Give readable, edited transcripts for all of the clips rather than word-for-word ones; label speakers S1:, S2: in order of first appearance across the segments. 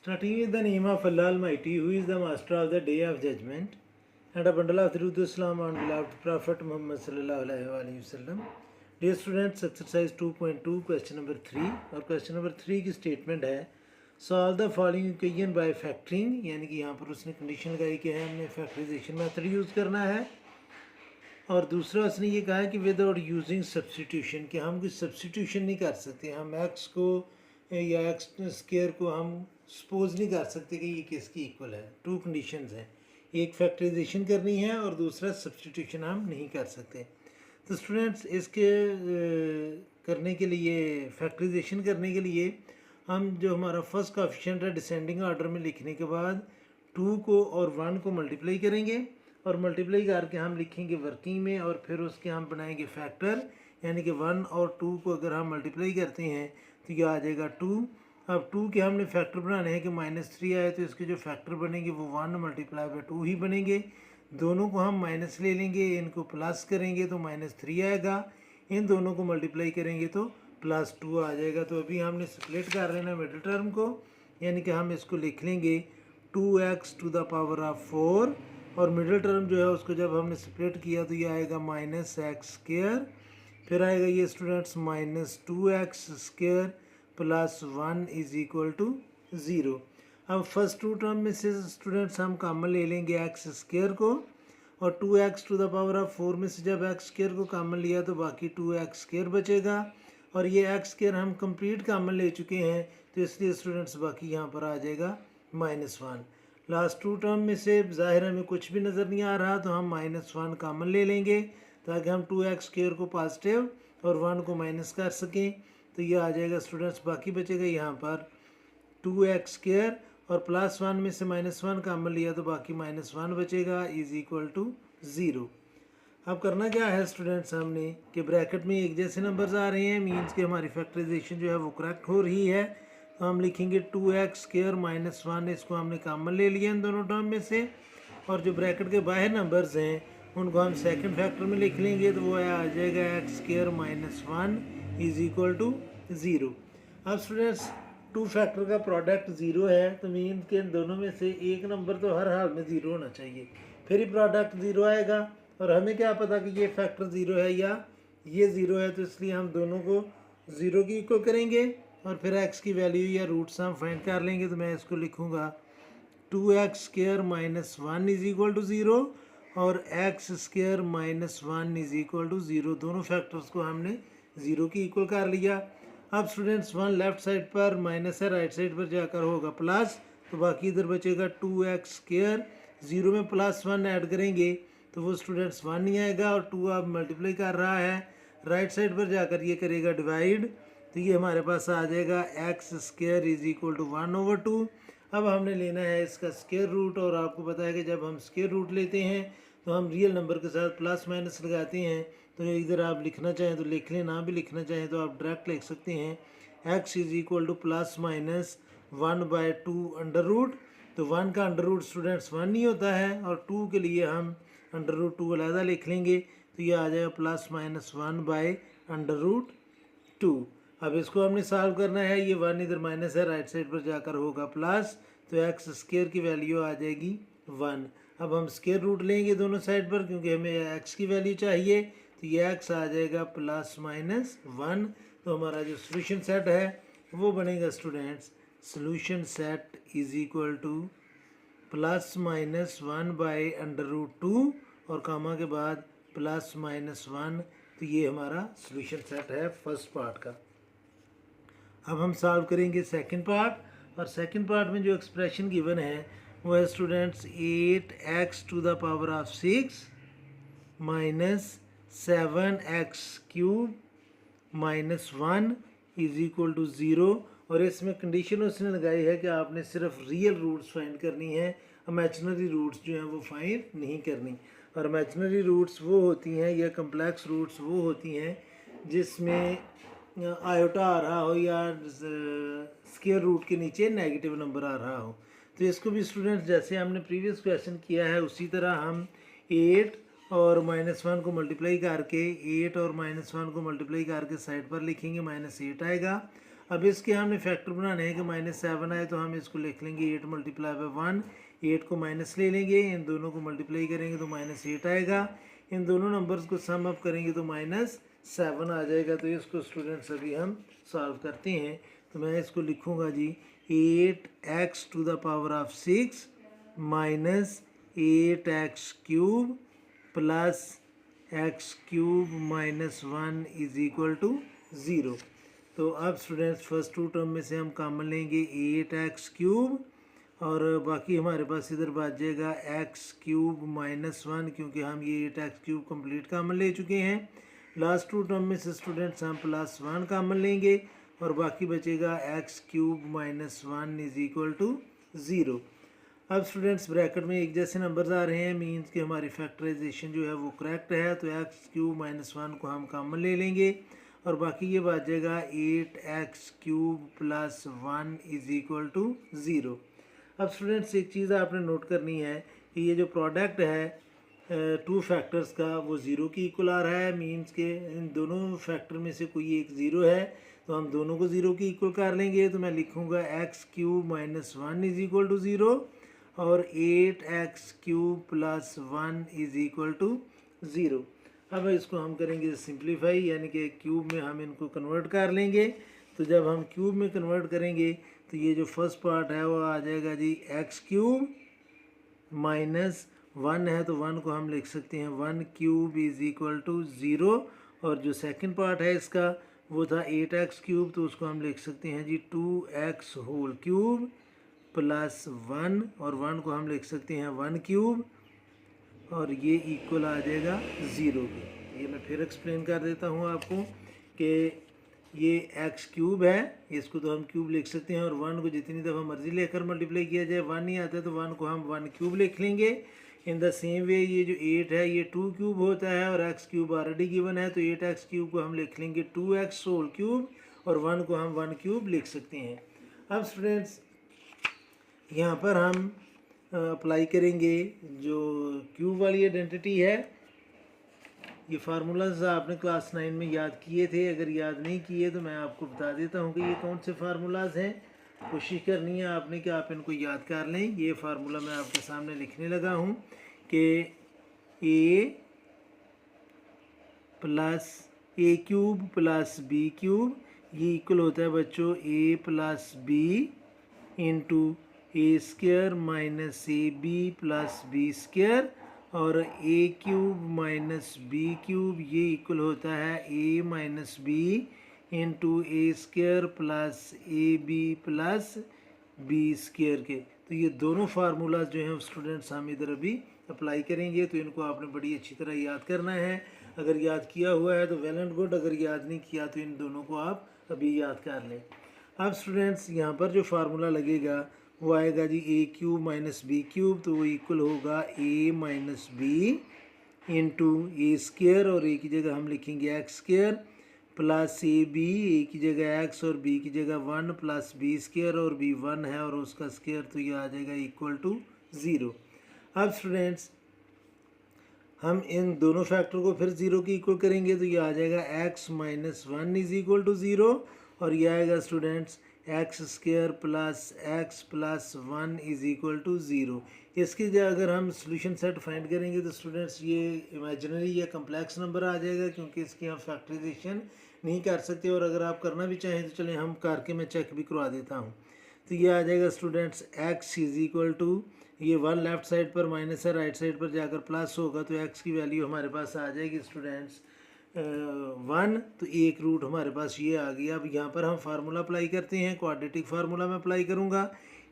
S1: Starting with the name of Allah Almighty, who is the master of the day of judgment, and a bundle of truth, Islam, and beloved Prophet Muhammad sallallahu alaihi wasallam. Dear students, exercise 2.2, question number 3. और question number 3 की statement है solve the following equation by factoring, यानी कि यहाँ पर उसने condition लगाई कि है हमने factorization method use करना है, और दूसरा उसने ये कहा कि विदाउट यूजिंग सब्सटीट्यूशन, कि हम कोई सब्सटीट्यूशन नहीं कर सकते, हम एक्स को या एक्स स्क्वायर को हम सपोज नहीं कर सकते कि ये किसकी इक्वल है। टू कंडीशंस हैं, एक फैक्टराइजेशन करनी है और दूसरा सब्सटीट्यूशन हम नहीं कर सकते। तो स्टूडेंट्स इसके करने के लिए, फैक्टराइजेशन करने के लिए हम जो हमारा फर्स्ट कोएफिशिएंट है डिसेंडिंग ऑर्डर में लिखने के बाद 2 को और 1 को मल्टीप्लाई करेंगे और मल्टीप्लाई करके हम लिखेंगे वर्किंग में, और फिर उसके हम बनाएंगे फैक्टर, यानी कि 1 और 2 को अगर हम मल्टीप्लाई करते हैं तो ये आ जाएगा 2। अब 2 के हमने फैक्टर बनाने हैं कि -3 आए तो इसके जो फैक्टर बनेंगे वो 1 मल्टीप्लाई बाई 2 ही बनेंगे। दोनों को हम माइनस ले लेंगे, इनको प्लस करेंगे तो -3 आएगा, इन दोनों को मल्टीप्लाई करेंगे तो +2 आ जाएगा। तो अभी हमने स्प्लिट कर लेना मिडिल टर्म को, यानी कि हम इसको लिख लेंगे 2x to the power of 4, और मिडिल टर्म जो है उसको जब हमने स्प्लिट किया तो ये आएगा -x², फिर आएगा ये students -2x² plus 1 is equal to 0। अब फर्स्ट टू टर्म में से स्टूडेंट्स हम कॉमन ले लेंगे x² को, और 2x to the power of 4 में से जब x² को कॉमन लिया तो बाकी 2x² बचेगा, और ये x² हम कंप्लीट कॉमन ले चुके हैं तो इसलिए स्टूडेंट्स बाकी यहाँ पर आ जाएगा -1। लास्ट टू टर्म में से ज़ाहिर हमें कुछ भी नज़र नहीं आ रहा तो हम -1 कॉमन ले लेंगे ताकि हम 2x² को पॉजिटिव और 1 को माइनस कर सकें। तो ये आ जाएगा स्टूडेंट्स, बाकी बचेगा यहाँ पर 2x² और +1 में से -1 कॉमन लिया तो बाकी -1 बचेगा इज इक्वल टू 0। अब करना क्या है स्टूडेंट्स, हमने कि ब्रैकेट में एक जैसे नंबर्स आ रहे हैं, मीन्स कि हमारी फैक्टराइजेशन जो है वो करेक्ट हो रही है। तो हम लिखेंगे 2x² -1, इसको हमने कॉमन ले लिया इन दोनों टर्म में से, और जो ब्रैकेट के बाहर नंबर्स हैं उनको हम सेकंड फैक्टर में लिख लेंगे तो वो आ जाएगा x² -1 इज इक्वल टू 0। अब स्टूडेंट्स 2 फैक्टर का प्रोडक्ट 0 है तो मीन के इन दोनों में से एक नंबर तो हर हाल में 0 होना चाहिए, फिर ही प्रोडक्ट 0 आएगा। और हमें क्या पता कि ये फैक्टर 0 है या ये 0 है, तो इसलिए हम दोनों को 0 की इक्वल करेंगे और फिर x की वैल्यू या रूट्स हम फाइंड कर लेंगे। तो मैं इसको लिखूँगा 2x² -1 इज इक्वल टू 0 और x² -1 इज इक्वल टू 0। दोनों फैक्टर्स को हमने 0 की इक्वल कर लिया। अब स्टूडेंट्स 1 लेफ्ट साइड पर माइनस है, राइट साइड पर जाकर होगा प्लस, तो बाकी इधर बचेगा 2x²। 0 में +1 ऐड करेंगे तो वो स्टूडेंट्स 1 नहीं आएगा, और 2 अब मल्टीप्लाई कर रहा है, राइट साइड पर जाकर ये करेगा डिवाइड, तो ये हमारे पास आ जाएगा x² इज इक्वल टू 1/2। अब हमने लेना है इसका स्क्वायर रूट, और आपको पता है कि जब हम स्क्वायर रूट लेते हैं तो हम रियल नंबर के साथ प्लस माइनस लगाते हैं। तो इधर आप लिखना चाहें तो लिख लें, ना भी लिखना चाहें तो आप डायरेक्ट लिख सकते हैं x इज इक्वल टू +-1/2 तो 1 का अंडर रूट स्टूडेंट्स 1 नहीं होता है, और 2 के लिए हम √2 अलहदा लिख लेंगे तो ये आ जाएगा +-1/√2। अब इसको हमने सॉल्व करना है, ये 1 इधर माइनस है, राइट साइड पर जाकर होगा प्लस, तो x² की वैल्यू आ जाएगी 1। अब हम स्क्वायर रूट लेंगे दोनों साइड पर क्योंकि हमें x की वैल्यू चाहिए, तो ये x आ जाएगा +-1। तो हमारा जो सोल्यूशन सेट है वो बनेगा students, solution set is equal to +-1/√2 और कामा के बाद +-1। तो ये हमारा सोल्यूशन सेट है फर्स्ट पार्ट का। अब हम सॉल्व करेंगे सेकंड पार्ट, और सेकंड पार्ट में जो एक्सप्रेशन गिवन है वो है students 8x to the power of 6 -7x³ -1 is equal to 0। और इसमें कंडीशन उसने लगाई है कि आपने सिर्फ रियल रूट्स फाइंड करनी है, इमेजिनरी रूट्स जो हैं वो फाइंड नहीं करनी। और इमेजिनरी रूट्स वो होती हैं या कम्प्लेक्स रूट्स वो होती हैं जिसमें आयोटा आ रहा हो या स्क्वायर रूट के नीचे नेगेटिव नंबर आ रहा हो। तो इसको भी स्टूडेंट्स जैसे हमने प्रीवियस क्वेश्चन किया है उसी तरह हम 8 और -1 को मल्टीप्लाई करके 8 और -1 को मल्टीप्लाई करके साइड पर लिखेंगे, -8 आएगा। अब इसके हमने फैक्टर बनाने हैं कि -7 आए तो हम इसको लिख लेंगे 8 मल्टीप्लाई बाई 1, 8 को माइनस ले लेंगे, इन दोनों को मल्टीप्लाई करेंगे तो -8 आएगा, इन दोनों नंबर्स को सम अप करेंगे तो -7 आ जाएगा। तो इसको स्टूडेंट्स अभी हम सॉल्व करते हैं। तो मैं इसको लिखूँगा जी 8x to the power of 6 minus 8x cube plus x cube minus 1 is equal to 0। तो अब स्टूडेंट्स फर्स्ट टू टर्म में से हम कॉमन लेंगे 8x क्यूब और बाकी हमारे पास इधर बच जाएगा x क्यूब माइनस 1, क्योंकि हम ये 8x क्यूब कंप्लीट कॉमन ले चुके हैं। लास्ट टू टर्म में से स्टूडेंट्स हम +1 कॉमन लेंगे और बाकी बचेगा x cube minus 1 is equal to 0। अब स्टूडेंट्स ब्रैकेट में एक जैसे नंबर्स आ रहे हैं, मीन्स कि हमारी फैक्टराइजेशन जो है वो करेक्ट है। तो x क्यूब माइनस 1 को हम कॉमन ले लेंगे और बाकी ये बच जाएगा 8x cube plus 1 is equal to 0। अब स्टूडेंट्स एक चीज़ आपने नोट करनी है कि ये जो प्रोडक्ट है टू फैक्टर्स का वो 0 की इक्वल आ रहा है, मीन्स के इन दोनों फैक्टर में से कोई एक 0 है तो हम दोनों को 0 की इक्वल कर लेंगे। तो मैं लिखूँगा x cube minus 1 is equal to 0 और 8x cube plus 1 is equal to 0। अब इसको हम करेंगे सिंप्लीफाई, यानी कि क्यूब में हम इनको कन्वर्ट कर लेंगे। तो जब हम क्यूब में कन्वर्ट करेंगे तो ये जो फर्स्ट पार्ट है वो आ जाएगा जी x क्यूब माइनस 1 है तो 1 को हम लिख सकते हैं 1 क्यूब इज इक्वल टू 0, और जो सेकंड पार्ट है इसका वो था 8x क्यूब तो उसको हम लिख सकते हैं जी 2x होल क्यूब प्लस 1, और 1 को हम लिख सकते हैं 1 क्यूब और ये इक्वल आ जाएगा 0 के। ये मैं फिर एक्सप्लेन कर देता हूँ आपको कि ये x क्यूब है, इसको तो हम क्यूब लिख सकते हैं और 1 को जितनी दफ़ा मर्जी लेकर मल्टीप्लाई किया जाए 1 नहीं आता तो 1 को हम 1 क्यूब लिख लेंगे। इन द सेम वे ये जो 8 है ये 2 क्यूब होता है और x क्यूब ऑलरेडी गिवन है तो 8x क्यूब को हम लिख लेंगे 2x होल क्यूब और 1 को हम 1 क्यूब लिख सकते हैं। अब स्टूडेंट्स यहाँ पर हम अप्लाई करेंगे जो क्यूब वाली आइडेंटिटी है। ये फार्मूलाज आपने क्लास 9 में याद किए थे, अगर याद नहीं किए तो मैं आपको बता देता हूँ कि ये कौन से फार्मूलाज हैं। कोशिश करनी है आपने कि आप इनको याद कर लें। ये फार्मूला मैं आपके सामने लिखने लगा हूँ कि a plus a cube plus b cube ये इक्वल होता है बच्चों a plus b into a square minus a b plus b square, और a cube minus b cube ये इक्वल होता है a minus b into a square plus a b plus b square के। तो ये दोनों फार्मूलाज जो हैं स्टूडेंट्स हम इधर अभी अप्लाई करेंगे, तो इनको आपने बड़ी अच्छी तरह याद करना है। अगर याद किया हुआ है तो वेल एंड गुड, अगर याद नहीं किया तो इन दोनों को आप अभी याद कर लें। अब स्टूडेंट्स यहाँ पर जो फार्मूला लगेगा वो आएगा जी a cube minus b cube, तो वो इक्वल होगा a minus b into a square और ए की जगह हम लिखेंगे x square plus a b, a की जगह एक्स और बी की जगह 1 प्लस बी स्क्वायर और बी 1 है और उसका स्क्वायर, तो ये आ जाएगा इक्वल टू 0। अब स्टूडेंट्स हम इन दोनों फैक्टर को फिर 0 की इक्वल करेंगे तो ये आ जाएगा x minus 1 is equal to 0 और ये आएगा students x square plus x plus 1 is equal to 0। इसकी जगह अगर हम सोल्यूशन सेट फाइंड करेंगे तो स्टूडेंट्स ये इमेजिनरी या कम्प्लेक्स नंबर आ जाएगा, क्योंकि इसकी हम फैक्टराइजेशन नहीं कर सकते, और अगर आप करना भी चाहें तो चलें हम करके मैं चेक भी करवा देता हूँ। तो ये आ जाएगा students x is equal to ये 1 लेफ्ट साइड पर माइनस है, राइट साइड पर जाकर प्लस होगा तो x की वैल्यू हमारे पास आ जाएगी स्टूडेंट्स 1, तो एक रूट हमारे पास ये आ गया। अब यहाँ पर हम फार्मूला अप्लाई करते हैं, क्वाड्रेटिक फार्मूला में अप्लाई करूँगा।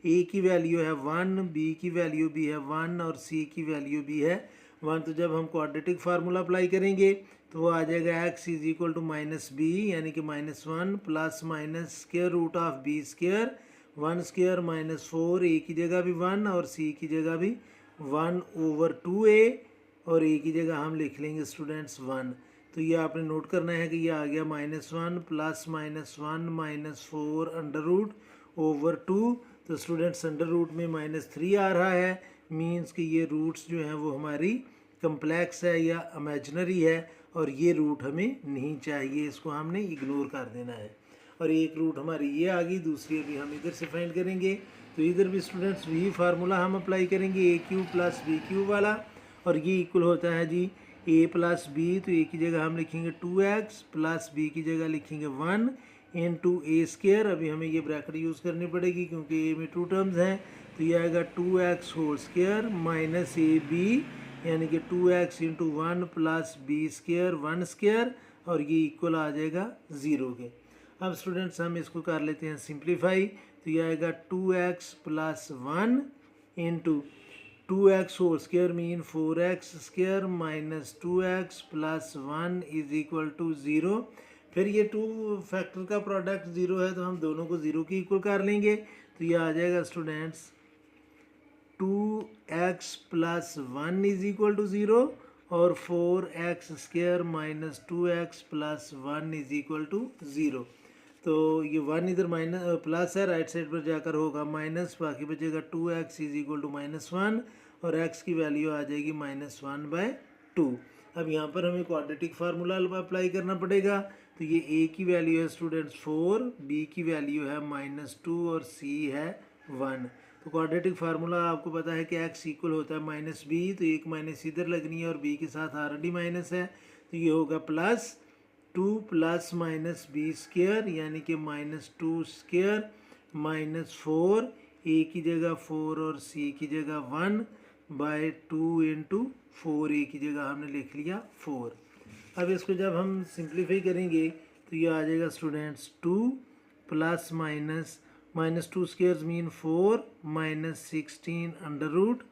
S1: a की वैल्यू है 1, b की वैल्यू भी है 1 और c की वैल्यू भी है 1। तो जब हम क्वाड्रेटिक फार्मूला अप्लाई करेंगे तो वो आ जाएगा x is equal to minus b यानी कि -1 plus minus square root of b square 1 square minus 4, a की जगह भी 1 और सी की जगह भी 1/2a और ए की जगह हम लिख लेंगे स्टूडेंट्स 1। तो ये आपने नोट करना है कि ये आ गया -1 प्लस -1 -4 √2। तो स्टूडेंट्स अंडर रूट में -3 आ रहा है, मीन्स कि ये रूट्स जो हैं वो हमारी कम्प्लेक्स है या इमेजिनरी है और ये रूट हमें नहीं चाहिए, इसको हमने इग्नोर कर देना है। और एक रूट हमारी ये आ गई, दूसरी अभी हम इधर से फाइंड करेंगे। तो इधर भी स्टूडेंट्स वही फार्मूला हम अप्लाई करेंगे, ए क्यूब प्लस बी क्यूब वाला, और ये इक्वल होता है जी ए प्लस बी। तो ए की जगह हम लिखेंगे 2x प्लस बी की जगह लिखेंगे 1 इंटू ए स्केयर। अभी हमें ये ब्रैकेट यूज़ करनी पड़ेगी क्योंकि ए में 2 टर्म्स हैं। तो ये आएगा 2x whole square minus a b, यानी कि 2x into 1 plus b square 1 square, और ये इक्वल आ जाएगा 0 के। अब स्टूडेंट्स हम इसको कर लेते हैं सिंप्लीफाई। तो ये आएगा 2x plus 1 into 2x whole square mean 4x square minus 2x plus 1 is equal to 0। फिर ये 2 फैक्टर का प्रोडक्ट 0 है तो हम दोनों को 0 के इक्वल कर लेंगे। तो ये आ जाएगा students 2x plus 1 is equal to 0 और 4x square minus 2x plus 1 is equal to 0। तो ये 1 इधर माइनस प्लस है, राइट साइड पर जाकर होगा माइनस, बाकी बचेगा 2x इज इक्वल टू -1 और x की वैल्यू आ जाएगी -1/2। अब यहाँ पर हमें क्वाड्रेटिक फार्मूला अप्लाई करना पड़ेगा। तो ये a की वैल्यू है स्टूडेंट्स 4, b की वैल्यू है -2 और c है 1। तो क्वाड्रेटिक फार्मूला आपको पता है कि x इक्वल होता है -b, तो एक माइनस इधर लगनी है और b के साथ ऑलरेडी माइनस है, तो ये होगा plus 2 plus minus b square यानी कि -2 स्केयर माइनस 4, ए की जगह 4 और सी की जगह 1/2 इंटू 4, ए की जगह हमने लिख लिया 4। अब इसको जब हम सिंप्लीफाई करेंगे तो ये आ जाएगा students 2 plus -2 square mean 4 -16 under root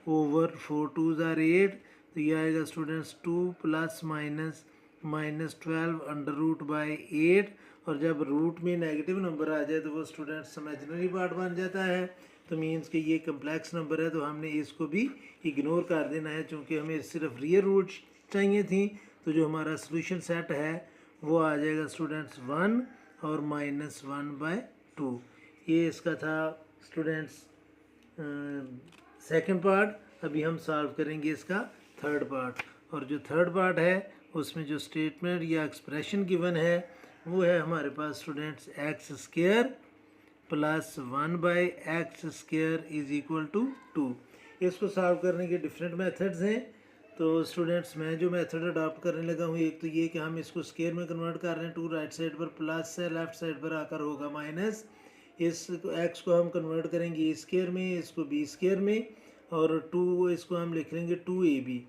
S1: over 4 2s are 8। तो ये आएगा students 2 plus -12 under root by 8, और जब रूट में नेगेटिव नंबर आ जाए तो वो स्टूडेंट्स इमेजिनरी पार्ट बन जाता है। तो मीन्स कि ये कम्प्लेक्स नंबर है तो हमने इसको भी इग्नोर कर देना है, क्योंकि हमें सिर्फ रियल रूट चाहिए थी। तो जो हमारा सोल्यूशन सेट है वो आ जाएगा स्टूडेंट्स 1 और -1/2। ये इसका था स्टूडेंट्स सेकंड पार्ट। अभी हम सॉल्व करेंगे इसका थर्ड पार्ट, और जो थर्ड पार्ट है उसमें जो स्टेटमेंट या एक्सप्रेशन गिवन है वो है हमारे पास students x square plus 1/x square is equal to 2। इसको सॉल्व करने के डिफरेंट मेथड्स हैं। तो स्टूडेंट्स मैं जो मेथड अडॉप्ट करने लगा हूँ, एक तो ये कि हम इसको स्केयर में कन्वर्ट कर रहे हैं, 2 राइट साइड पर प्लस है, लेफ्ट साइड पर आकर होगा माइनस। इस x को हम कन्वर्ट करेंगे a स्केयर में, इसको b स्केयर में, और 2 इसको हम लिख लेंगे 2ab।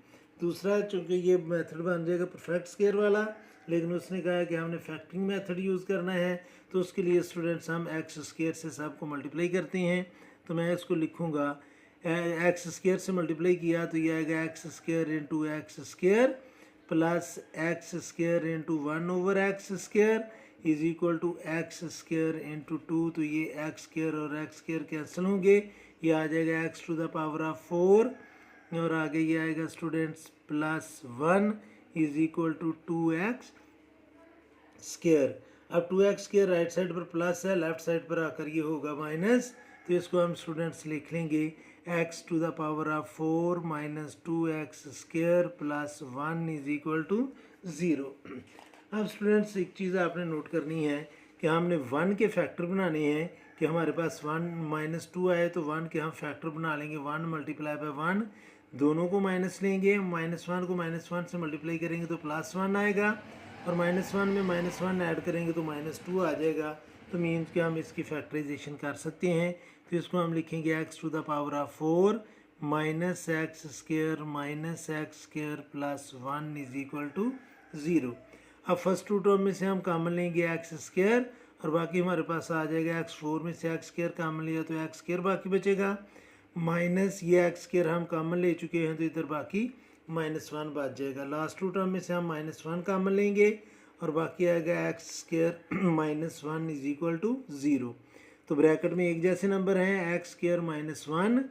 S1: दूसरा चूँकि ये मेथड बन जाएगा परफेक्ट स्केयर वाला, लेकिन उसने कहा है कि हमने फैक्टरिंग मेथड यूज़ करना है, तो उसके लिए स्टूडेंट्स हम x स्केयर से सबको मल्टीप्लाई करते हैं। तो मैं इसको लिखूँगा x स्केयर से मल्टीप्लाई किया तो ये आएगा x square into x square plus x square into 1/x square is equal to x square into 2। तो ये x स्केयर और x स्केयर कैंसिल होंगे, ये आ जाएगा x to the power of 4, और आगे ये आएगा students plus 1 is equal to 2x square. अब 2x स्केयर राइट साइड पर प्लस है, लेफ्ट साइड पर आकर ये होगा माइनस, तो इसको हम स्टूडेंट्स लिख लेंगे x to the power of 4 minus 2x square plus 1 is equal to 0। अब स्टूडेंट्स एक चीज़ आपने नोट करनी है कि हमने 1 के फैक्टर बनाने हैं, कि हमारे पास 1 -2 आए तो 1 के हम फैक्टर बना लेंगे, 1 मल्टीप्लाई बाय 1, दोनों को माइनस लेंगे, -1 को -1 से मल्टीप्लाई करेंगे तो +1 आएगा, और -1 में -1 ऐड करेंगे तो -2 आ जाएगा। तो मीन्स कि हम इसकी फैक्टराइजेशन कर सकते हैं। तो इसको हम लिखेंगे x to the power of 4 minus x square plus 1 is equal to 0। अब फर्स्ट 2 टर्म में से हम कॉमन लेंगे x स्केयर, और बाकी हमारे पास आ जाएगा x4 में से x स्केयर कॉमन लिया तो x स्केयर बाकी बचेगा, माइनस ये x स्केयर हम कॉमन ले चुके हैं तो इधर बाकी -1 बच जाएगा। लास्ट 2 टर्म में से हम -1 कॉमन लेंगे और बाकी आएगा x square -1 is equal to 0। तो ब्रैकेट में एक जैसे नंबर हैं x स्केयर -1,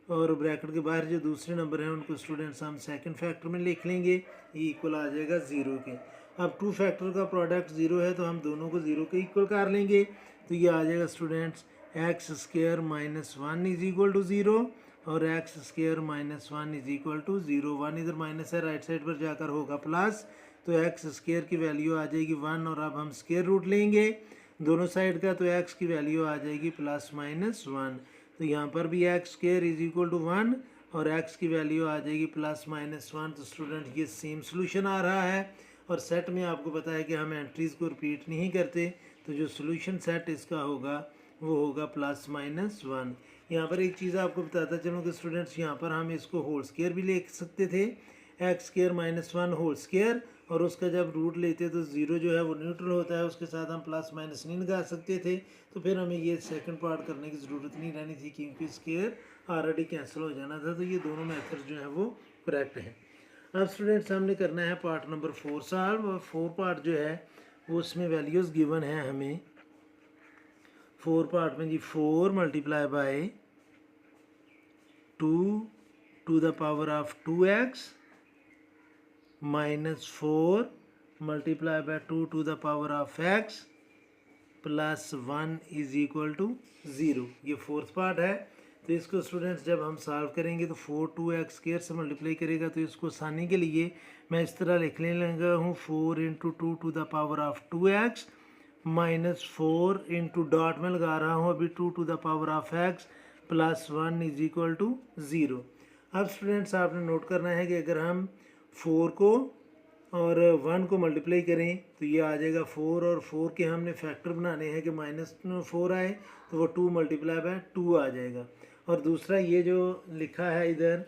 S1: और ब्रैकेट के बाहर जो दूसरे नंबर हैं उनको स्टूडेंट्स हम सेकंड फैक्टर में लिख लेंगे, ये इक्वल आ जाएगा 0 के। अब 2 फैक्टर का प्रोडक्ट 0 है तो हम दोनों को 0 के इक्वल कर लेंगे, तो ये आ जाएगा students x square -1 is equal to 0 और x square -1 is equal to 0। 1 इधर माइनस है, राइट साइड पर जाकर होगा प्लस, तो x स्केयर की वैल्यू आ जाएगी 1, और अब हम स्केयर रूट लेंगे दोनों साइड का, तो एक्स की वैल्यू आ जाएगी +-1। तो यहाँ पर भी x² इज इक्वल टू 1 और x की वैल्यू आ जाएगी +-1। तो स्टूडेंट ये सेम सोल्यूशन आ रहा है। और सेट में आपको पता है कि हम एंट्रीज़ को रिपीट नहीं करते, तो जो सोल्यूशन सेट इसका होगा वो होगा +-1। यहाँ पर एक चीज़ आपको बताता चलूँ कि स्टूडेंट्स यहाँ पर हम इसको होल स्क्वायर भी लिख सकते थे, x² - 1 होल स्क्वायर, और उसका जब रूट लेते तो ज़ीरो जो है वो न्यूट्रल होता है, उसके साथ हम प्लस माइनस नहीं लगा सकते थे। तो फिर हमें ये सेकंड पार्ट करने की ज़रूरत नहीं रहनी थी क्योंकि स्क्वायर ऑलरेडी कैंसिल हो जाना था। तो ये दोनों मेथड जो है वो करेक्ट हैं। अब स्टूडेंट्स हमने करना है पार्ट नंबर 4 सॉल्व, और 4 पार्ट जो है वो उसमें वैल्यूज़ गिवन है हमें। 4 पार्ट में जी 4 multiply by 2 to the power of 2x -4 multiply by 2 to the power of x +1 is equal to 0। ये फोर्थ पार्ट है। तो इसको स्टूडेंट्स जब हम सॉल्व करेंगे तो 4 2x² से मल्टीप्लाई करेगा, तो इसको आसानी के लिए मैं इस तरह लिखने लगा हूँ 4 × 2 to the power of 2x -4 into dot में लगा रहा हूँ अभी 2 to the power of x +1 is equal to 0। अब स्टूडेंट्स आपने नोट करना है कि अगर हम 4 को और 1 को मल्टीप्लाई करें तो ये आ जाएगा 4, और 4 के हमने फैक्टर बनाने हैं कि -4 आए, तो वो 2 मल्टीप्लाई बाय 2 आ जाएगा। और दूसरा ये जो लिखा है इधर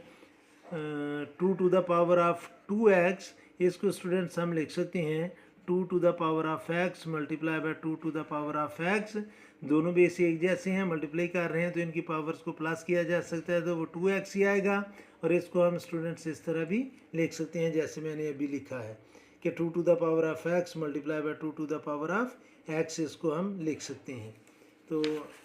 S1: 2 to the power of 2x, इसको स्टूडेंट्स हम लिख सकते हैं 2 to the power of x multiply by 2 to the power of x। दोनों बेस एक जैसे हैं, मल्टीप्लाई कर रहे हैं तो इनकी पावर्स को प्लस किया जा सकता है, तो वो 2x ही आएगा। और इसको हम स्टूडेंट्स इस तरह भी लिख सकते हैं जैसे मैंने अभी लिखा है कि 2 to the power of x multiply by 2 to the power of x, इसको हम लिख सकते हैं। तो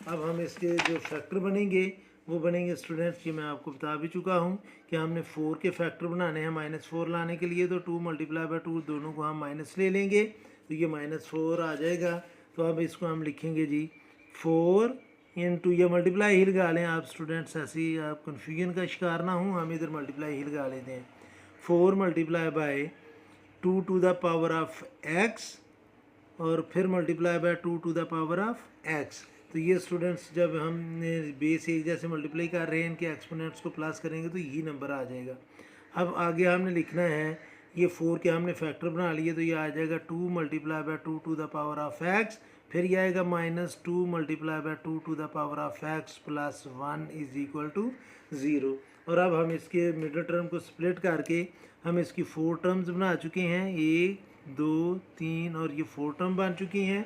S1: अब हम इसके जो फैक्टर बनेंगे वो बनेंगे स्टूडेंट्स, ये मैं आपको बता भी चुका हूँ कि हमने 4 के फैक्टर बनाने हैं -4 लाने के लिए, तो 2 मल्टीप्लाई बाय 2 दोनों को हम माइनस ले लेंगे, तो ये -4 आ जाएगा। तो अब इसको हम लिखेंगे जी 4 इंटू, ये मल्टीप्लाई ही लगा लें आप स्टूडेंट्स, ऐसे ही आप कन्फ्यूजन का शिकार ना हूँ, हम इधर मल्टीप्लाई ही लगा लेते हैं। 4 multiply by 2 to the power of x और फिर multiply by 2 to the power of x। तो ये स्टूडेंट्स जब हमने बेस एक जैसे मल्टीप्लाई कर रहे हैं, इनके एक्सपोनेंट्स को प्लस करेंगे तो यही नंबर आ जाएगा। अब आगे हमने लिखना है, ये 4 के हमने फैक्टर बना लिए, तो ये आ जाएगा 2 multiply by 2 to the power of x, फिर ये आएगा -2 multiply by 2 to the power of x +1 is equal to 0। और अब हम इसके मिडल टर्म को स्प्लिट करके हम इसकी 4 टर्म्स बना चुके हैं, 1 2 3, और ये 4 टर्म बन चुकी हैं।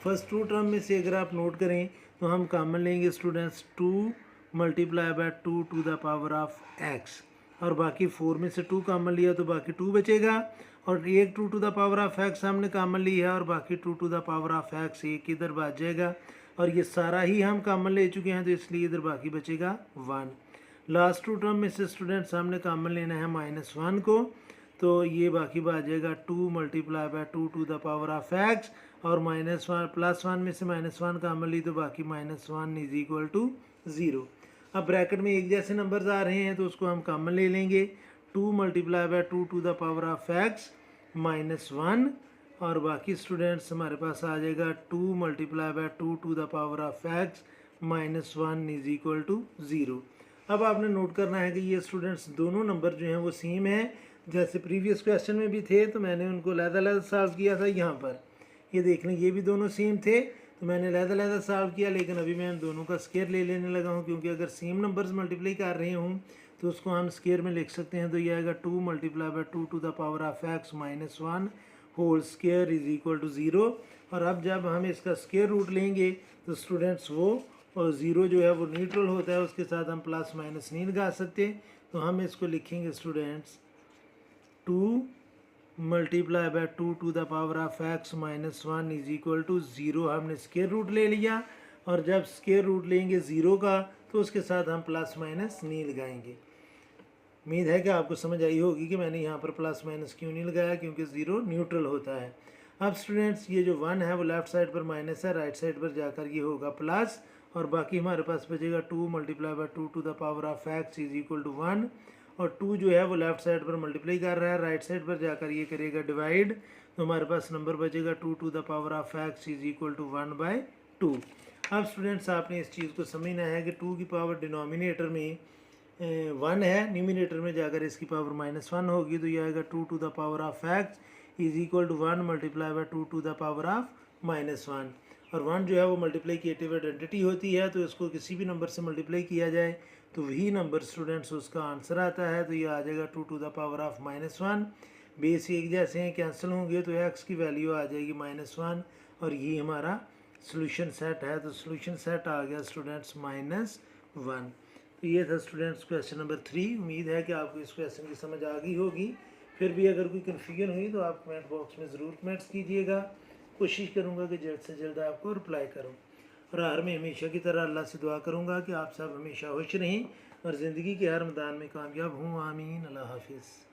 S1: फर्स्ट 2 टर्म में से अगर आप नोट करें तो हम कॉमन लेंगे students 2 multiply by 2 to the power of x, और बाकी 4 में से 2 कॉमन लिया तो बाकी 2 बचेगा, और एक 2 to the power of x हमने कॉमन ली है, और बाकी 2 to the power of x एक इधर बच जाएगा, और ये सारा ही हम कॉमन ले चुके हैं तो इसलिए इधर बाकी बचेगा 1। लास्ट 2 टर्म में से स्टूडेंट्स हमने कॉमन लेना है -1 को, तो ये बाकी बच जाएगा 2 multiply by 2 to the power of x, और -1 +1 में से -1 कॉमन ली तो बाकी -1 इज इक्वल टू 0। अब ब्रैकेट में एक जैसे नंबर्स आ रहे हैं तो उसको हम कॉमन ले लेंगे, 2 multiply by 2 to the power of x -1, और बाकी स्टूडेंट्स हमारे पास आ जाएगा 2 multiply by 2 to the power of x -1 is equal to 0। अब आपने नोट करना है कि ये स्टूडेंट्स दोनों नंबर जो हैं वो सेम है, जैसे प्रीवियस क्वेश्चन में भी थे तो मैंने उनको अलग-अलग सॉल्व किया था। यहाँ पर ये देख लें, ये भी दोनों सेम थे तो मैंने अलग-अलग सॉल्व किया, लेकिन अभी मैं दोनों का स्क्वायर ले लेने लगा हूँ, क्योंकि अगर सेम नंबर्स मल्टीप्लाई कर रहे हूँ तो उसको हम स्क्वायर में लिख सकते हैं। तो ये आएगा 2 multiply by 2 to the power of x -1 whole square is equal to 0। और अब जब हम इसका स्क्वायर रूट लेंगे तो स्टूडेंट्स वो 0 जो है वो न्यूट्रल होता है, उसके साथ हम प्लस माइनस नहीं लगा सकते, तो हम इसको लिखेंगे students 2 multiply by 2 to the power of x -1 is equal to 0। हमने स्क्वायर रूट ले लिया, और जब स्क्वायर रूट लेंगे 0 का तो उसके साथ हम प्लस माइनस नहीं लगाएंगे। उम्मीद है कि आपको समझ आई होगी कि मैंने यहाँ पर प्लस माइनस क्यों नहीं लगाया, क्योंकि 0 न्यूट्रल होता है। अब स्टूडेंट्स ये जो 1 है वो लेफ्ट साइड पर माइनस है, राइट साइड पर जाकर ये होगा प्लस, और बाकी हमारे पास बचेगा 2 multiply by 2 to the power of x is equal to 1, और 2 जो है वो लेफ्ट साइड पर मल्टीप्लाई कर रहा है, राइट साइड पर जाकर ये करेगा डिवाइड, तो हमारे पास नंबर बचेगा 2 to the power of x is equal to 1/2। अब स्टूडेंट्स आपने इस चीज़ को समझना है कि 2 की पावर डिनोमिनेटर में 1 है, न्यूमिनेटर में जाकर इसकी पावर -1 होगी, तो ये आएगा 2 to the power of x is equal to 1 multiply by 2 to the power of -1। और 1 जो है वो मल्टीप्लिकेटिव आइडेंटिटी होती है, तो इसको किसी भी नंबर से मल्टीप्लाई किया जाए तो वही नंबर स्टूडेंट्स उसका आंसर आता है। तो ये आ जाएगा 2 to the power of -1। Base एक जैसे हैं, कैंसिल होंगे तो एक्स की वैल्यू आ जाएगी -1 और ये हमारा सोल्यूशन सेट है। तो सोल्यूशन सेट आ गया स्टूडेंट्स -1। तो ये था स्टूडेंट्स क्वेश्चन नंबर 3। उम्मीद है कि आपको इस क्वेश्चन की समझ आ गई होगी। फिर भी अगर कोई कन्फ्यूजन हुई तो आप कमेंट बॉक्स में ज़रूर कमेंट्स कीजिएगा। कोशिश करूँगा कि जल्द से जल्द आपको रिप्लाई करूँ। और हर में हमेशा की तरह अल्लाह से दुआ करूँगा कि आप सब हमेशा खुश रहें और ज़िंदगी के हर मैदान में कामयाब हों। आमीन। अल्लाह हाफिज़।